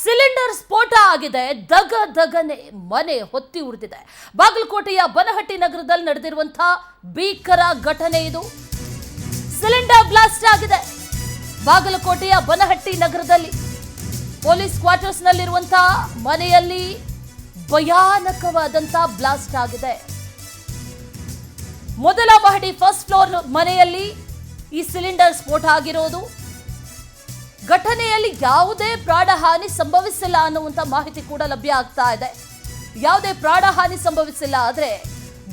Cylinder ಸ್ಫೋಟ ಆಗಿದೆ. ದಗ ದಗನೆ ಮನೆ ಹೊತ್ತಿ ಉರಿದಿದೆ. ಬಾಗಲಕೋಟೆಯ ಬನಹಟ್ಟಿ ನಗರದಲ್ಲಿ ನಡೆದಿರುವಂತಹ ಭೀಕರ ಘಟನೆ ಇದು. ಸಿಲಿಂಡರ್ ಬ್ಲಾಸ್ಟ್ ಆಗಿದೆ ಬಾಗಲಕೋಟೆಯ ಬನಹಟ್ಟಿ ನಗರದಲ್ಲಿ. ಪೊಲೀಸ್ ಕ್ವಾರ್ಟರ್ಸ್ ನಲ್ಲಿರುವಂತಹ ಮನೆಯಲ್ಲಿ ಭಯಾನಕವಾದಂತಹ ಬ್ಲಾಸ್ಟ್ ಆಗಿದೆ. ಮೊದಲ ಮಹಡಿ ಫಸ್ಟ್ ಫ್ಲೋರ್ ಮನೆಯಲ್ಲಿ ಈ ಸಿಲಿಂಡರ್ ಸ್ಫೋಟ ಆಗಿರೋದು. ಘಟನೆಯಲ್ಲಿ ಯಾವುದೇ ಪ್ರಾಣಹಾನಿ ಸಂಭವಿಸಿಲ್ಲ ಅನ್ನುವಂಥ ಮಾಹಿತಿ ಕೂಡ ಲಭ್ಯ ಆಗ್ತಾ ಇದೆ. ಯಾವುದೇ ಪ್ರಾಣಹಾನಿ ಸಂಭವಿಸಿಲ್ಲ, ಆದರೆ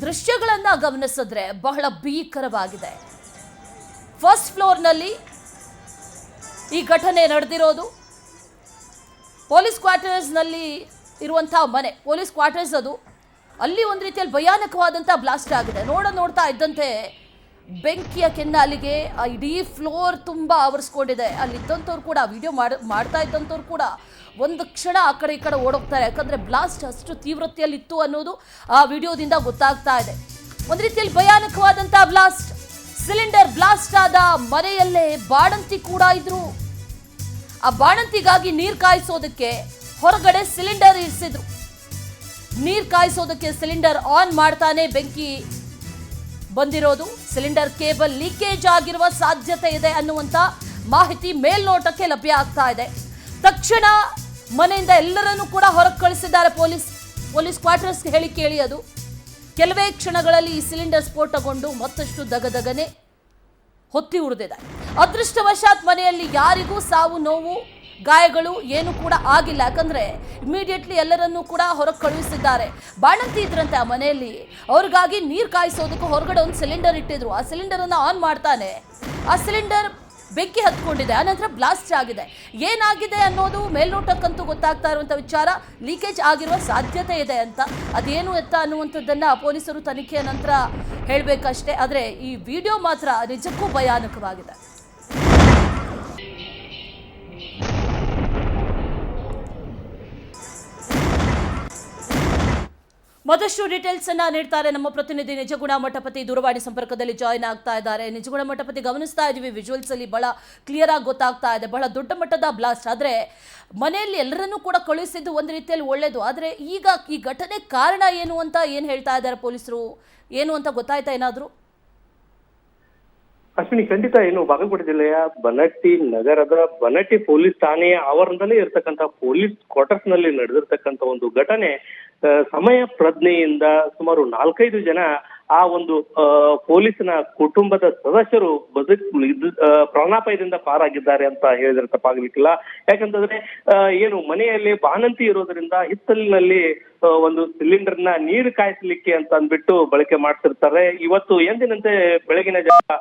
ದೃಶ್ಯಗಳನ್ನ ಗಮನಿಸಿದ್ರೆ ಬಹಳ ಭೀಕರವಾಗಿದೆ. ಫಸ್ಟ್ ಫ್ಲೋರ್ನಲ್ಲಿ ಈ ಘಟನೆ ನಡೆದಿರೋದು. ಪೊಲೀಸ್ ಕ್ವಾರ್ಟರ್ಸ್ನಲ್ಲಿ ಇರುವಂತಹ ಮನೆ, ಪೊಲೀಸ್ ಕ್ವಾರ್ಟರ್ಸ್ ಅದು. ಅಲ್ಲಿ ಒಂದು ರೀತಿಯಲ್ಲಿ ಭಯಾನಕವಾದಂಥ ಬ್ಲಾಸ್ಟ್ ಆಗಿದೆ. ನೋಡ್ತಾ ಇದ್ದಂತೆ ಬೆಂಕಿಯ ಕೆನ್ನಾಲಿಗೆ ಆ ಇಡೀ ಫ್ಲೋರ್ ತುಂಬ ಆವರಿಸ್ಕೊಂಡಿದೆ. ಅಲ್ಲಿದ್ದಂಥವ್ರು ಕೂಡ ವಿಡಿಯೋ ಮಾಡ್ತಾ ಇದ್ದಂಥವ್ರು ಕೂಡ ಒಂದು ಕ್ಷಣ ಆ ಕಡೆ ಈ ಕಡೆ ಓಡೋಗ್ತಾರೆ. ಯಾಕಂದರೆ ಬ್ಲಾಸ್ಟ್ ಅಷ್ಟು ತೀವ್ರತೆಯಲ್ಲಿ ಇತ್ತು ಅನ್ನೋದು ಆ ವಿಡಿಯೋದಿಂದ ಗೊತ್ತಾಗ್ತಾ ಇದೆ. ಒಂದು ರೀತಿಯಲ್ಲಿ ಭಯಾನಕವಾದಂಥ ಬ್ಲಾಸ್ಟ್. ಸಿಲಿಂಡರ್ ಬ್ಲಾಸ್ಟ್ ಆದ ಮನೆಯಲ್ಲೇ ಬಾಣಂತಿ ಕೂಡ ಇದ್ರು. ಆ ಬಾಣಂತಿಗಾಗಿ ನೀರು ಕಾಯಿಸೋದಕ್ಕೆ ಹೊರಗಡೆ ಸಿಲಿಂಡರ್ ಇರಿಸಿದ್ರು. ನೀರು ಕಾಯಿಸೋದಕ್ಕೆ ಸಿಲಿಂಡರ್ ಆನ್ ಮಾಡ್ತಾನೆ ಬೆಂಕಿ ಬಂದಿರೋದು. ಸಿಲಿಂಡರ್ ಕೇಬಲ್ ಲೀಕೇಜ್ ಆಗಿರುವ ಸಾಧ್ಯತೆ ಇದೆ ಅನ್ನುವಂಥ ಮಾಹಿತಿ ಮೇಲ್ನೋಟಕ್ಕೆ ಲಭ್ಯ ಆಗ್ತಾ ಇದೆ. ತಕ್ಷಣ ಮನೆಯಿಂದ ಎಲ್ಲರನ್ನೂ ಕೂಡ ಹೊರಗೆ ಕಳಿಸಿದ್ದಾರೆ ಪೊಲೀಸ್ ಕ್ವಾರ್ಟರ್ಸ್ಗೆ ಹೇಳಿ ಕೇಳಿ ಅದು. ಕೆಲವೇ ಕ್ಷಣಗಳಲ್ಲಿ ಈ ಸಿಲಿಂಡರ್ ಸ್ಫೋಟಗೊಂಡು ಮತ್ತಷ್ಟು ದಗದಗನೆ ಹೊತ್ತಿ ಉರಿದಿದೆ. ಅದೃಷ್ಟವಶಾತ್ ಮನೆಯಲ್ಲಿ ಯಾರಿಗೂ ಸಾವು ನೋವು ಗಾಯಗಳು ಏನು ಕೂಡ ಆಗಿಲ್ಲ. ಯಾಕಂದ್ರೆ ಇಮಿಡಿಯೇಟ್ಲಿ ಎಲ್ಲರನ್ನೂ ಕೂಡ ಹೊರಗೆ ಕಳುಹಿಸಿದ್ದಾರೆ. ಬಾಣಂತಿ ಇದ್ರಂತೆ ಆ ಮನೆಯಲ್ಲಿ. ಅವ್ರಿಗಾಗಿ ನೀರು ಕಾಯಿಸೋದಕ್ಕೂ ಹೊರಗಡೆ ಒಂದು ಸಿಲಿಂಡರ್ ಇಟ್ಟಿದ್ರು. ಆ ಸಿಲಿಂಡರನ್ನು ಆನ್ ಮಾಡ್ತಾನೆ ಆ ಸಿಲಿಂಡರ್ ಬೆಂಕಿ ಹತ್ಕೊಂಡಿದೆ. ಆನಂತರ ಬ್ಲಾಸ್ಟ್ ಆಗಿದೆ. ಏನಾಗಿದೆ ಅನ್ನೋದು ಮೇಲ್ನೋಟಕ್ಕಂತೂ ಗೊತ್ತಾಗ್ತಾ ಇರುವಂಥ ವಿಚಾರ. ಲೀಕೇಜ್ ಆಗಿರುವ ಸಾಧ್ಯತೆ ಇದೆ ಅಂತ. ಅದೇನು ಎತ್ತ ಅನ್ನುವಂಥದ್ದನ್ನು ಪೊಲೀಸರು ತನಿಖೆಯ ನಂತರ ಹೇಳಬೇಕಷ್ಟೇ. ಆದರೆ ಈ ವಿಡಿಯೋ ಮಾತ್ರ ನಿಜಕ್ಕೂ ಭಯಾನಕವಾಗಿದೆ. ಮತ್ತಷ್ಟು ಡೀಟೇಲ್ಸ್ ಅನ್ನ ನೀಡ್ತಾರೆ ನಮ್ಮ ಪ್ರತಿನಿಧಿ ನಿಜಗುಣ ಮಠಪತಿ. ದೂರವಾಣಿ ಸಂಪರ್ಕದಲ್ಲಿ ಜಾಯಿನ್ ಆಗ್ತಾ ಇದ್ದಾರೆ. ನಿಜಗುಣ ಮಠಪತಿ, ಗಮನಿಸ್ತಾ ಇದೀವಿ ವಿಜುವಲ್ಸ್ ಅಲ್ಲಿ ಬಹಳ ಕ್ಲಿಯರ್ ಆಗಿ ಗೊತ್ತಾಗ್ತಾ ಇದೆ. ಬಹಳ ದೊಡ್ಡ ಮಟ್ಟದ ಬ್ಲಾಸ್ಟ್. ಆದ್ರೆ ಮನೆಯಲ್ಲಿ ಎಲ್ಲರನ್ನೂ ಕೂಡ ಕಳುಹಿಸಿದ್ದು ಒಂದು ರೀತಿಯಲ್ಲಿ ಒಳ್ಳೇದು. ಆದ್ರೆ ಈಗ ಈ ಘಟನೆ ಕಾರಣ ಏನು ಅಂತ ಏನ್ ಹೇಳ್ತಾ ಇದ್ದಾರೆ ಪೊಲೀಸರು, ಏನು ಅಂತ ಗೊತ್ತಾಯ್ತಾ ಏನಾದ್ರು? ಅಶ್ವಿನಿ, ಖಂಡಿತ ಏನು ಬಾಗಲಕೋಟೆ ಜಿಲ್ಲೆಯ ಬನಹಟ್ಟಿ ನಗರದ ಬನಹಟ್ಟಿ ಪೊಲೀಸ್ ಠಾಣೆಯ ಆವರಣದಲ್ಲೇ ಇರ್ತಕ್ಕಂಥ ಪೊಲೀಸ್ ಕ್ವಾರ್ಟರ್ಸ್ ನಲ್ಲಿ ನಡೆದಿರ್ತಕ್ಕಂಥ ಒಂದು ಘಟನೆ. ಸಮಯ ಪ್ರಜ್ಞೆಯಿಂದ ಸುಮಾರು 4-5 ಜನ ಆ ಒಂದು ಪೊಲೀಸನ ಕುಟುಂಬದ ಸದಸ್ಯರು ಪ್ರಾಣಾಪಾಯದಿಂದ ಪಾರಾಗಿದ್ದಾರೆ ಅಂತ ಹೇಳಿದ್ರೆ ತಪ್ಪಾಗ್ಲಿಕ್ಕಿಲ್ಲ. ಯಾಕಂತಂದ್ರೆ ಏನು ಮನೆಯಲ್ಲಿ ಬಾಣಂತಿ ಇರೋದ್ರಿಂದ ಹಿತ್ತಲಿನಲ್ಲಿ ಒಂದು ಸಿಲಿಂಡರ್ನ ನೀರು ಕಾಯಿಸ್ಲಿಕ್ಕೆ ಅಂತ ಅಂದ್ಬಿಟ್ಟು ಬಳಕೆ ಮಾಡ್ತಿರ್ತಾರೆ. ಇವತ್ತು ಎಂದಿನಂತೆ ಬೆಳಗಿನ ಜಾವ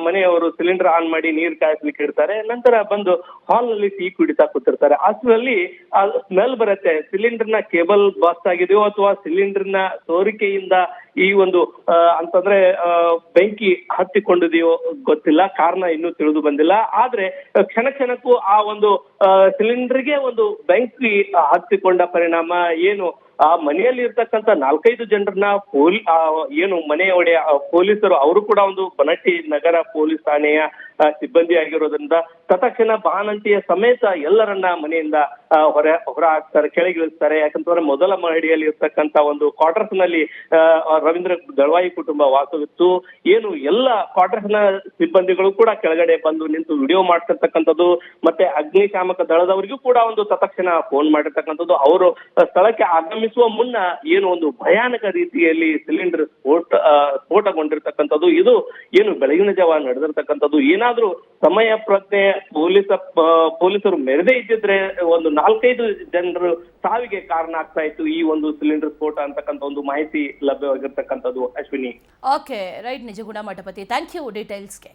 ಮನೆಯವರು ಸಿಲಿಂಡರ್ ಆನ್ ಮಾಡಿ ನೀರು ಕಾಯಿಸ್ಲಿಕ್ಕೆ ಇರ್ತಾರೆ. ನಂತರ ಬಂದು ಹಾಲ್ ನಲ್ಲಿ ಟೀ ಕುಡಿತಾ ಕೂತಿರ್ತಾರೆ. ಅಷ್ಟರಲ್ಲಿ ಆ ಸ್ಮೆಲ್ ಬರುತ್ತೆ. ಸಿಲಿಂಡರ್ನ ಕೇಬಲ್ ಬಾಸ್ಟ್ ಆಗಿದೆಯೋ ಅಥವಾ ಸಿಲಿಂಡರ್ನ ಸೋರಿಕೆಯಿಂದ ಈ ಒಂದು ಅಂತಂದ್ರೆ ಬೆಂಕಿ ಹತ್ತಿಕೊಂಡಿದೆಯೋ ಗೊತ್ತಿಲ್ಲ. ಕಾರಣ ಇನ್ನೂ ತಿಳಿದು ಬಂದಿಲ್ಲ. ಆದ್ರೆ ಕ್ಷಣಕ್ಕೂ ಆ ಒಂದು ಸಿಲಿಂಡರ್ಗೆ ಒಂದು ಬೆಂಕಿ ಹತ್ತಿಕೊಂಡ ಪರಿಣಾಮ ಏನು ಆ ಮನೆಯಲ್ಲಿ ಇರ್ತಕ್ಕಂಥ 4-5 ಜನರನ್ನ ಏನು ಮನೆಯ ಒಡೆಯ ಪೊಲೀಸರು ಅವರು ಕೂಡ ಒಂದು ಬನಹಟ್ಟಿ ನಗರ ಪೊಲೀಸ್ ಠಾಣೆಯ ಸಿಬ್ಬಂದಿ ಆಗಿರೋದ್ರಿಂದ ತತ್ಕ್ಷಣ ಬಾಣಂತಿಯ ಸಮೇತ ಎಲ್ಲರನ್ನ ಮನೆಯಿಂದ ಹೊರ ಹಾಕ್ತಾರೆ, ಕೆಳಗಿಳಿಸ್ತಾರೆ. ಯಾಕಂತಂದ್ರೆ ಮೊದಲ ಮಹಡಿಯಲ್ಲಿ ಇರ್ತಕ್ಕಂಥ ಒಂದು ಕ್ವಾರ್ಟರ್ಸ್ ನಲ್ಲಿ ರವೀಂದ್ರ ದಳವಾಯಿ ಕುಟುಂಬ ವಾಸವಿತ್ತು. ಏನು ಎಲ್ಲ ಕ್ವಾರ್ಟರ್ಸ್ ನ ಸಿಬ್ಬಂದಿಗಳು ಕೂಡ ಕೆಳಗಡೆ ಬಂದು ನಿಂತು ವಿಡಿಯೋ ಮಾಡ್ತಿರ್ತಕ್ಕಂಥದ್ದು. ಮತ್ತೆ ಅಗ್ನಿಶಾಮಕ ದಳದವರಿಗೂ ಕೂಡ ಒಂದು ತತ್ಕ್ಷಣ ಫೋನ್ ಮಾಡಿರ್ತಕ್ಕಂಥದ್ದು. ಅವರು ಸ್ಥಳಕ್ಕೆ ಆಗಮಿಸುವ ಮುನ್ನ ಏನು ಒಂದು ಭಯಾನಕ ರೀತಿಯಲ್ಲಿ ಸಿಲಿಂಡರ್ ಸ್ಫೋಟಗೊಂಡಿರ್ತಕ್ಕಂಥದ್ದು. ಇದು ಏನು ಬೆಳಗಿನ ಜಾವ ನಡೆದಿರ್ತಕ್ಕಂಥದ್ದು. ಏನಾದ್ರೂ ಸಮಯ ಪ್ರಜ್ಞೆ ಪೊಲೀಸರು ಮೆರೆದೇ ಇದ್ದಿದ್ರೆ ಒಂದು 4-5 ಜನರು ಸಾವಿಗೆ ಕಾರಣ ಆಗ್ತಾ ಇತ್ತು ಈ ಒಂದು ಸಿಲಿಂಡರ್ ಸ್ಫೋಟ ಅಂತಕ್ಕಂಥ ಒಂದು ಮಾಹಿತಿ ಲಭ್ಯವಾಗಿರ್ತಕ್ಕಂಥದ್ದು. Ashwini. Okay, right. Nijaguna Mathapati, thank you ಡೀಟೇಲ್ಸ್ಗೆ.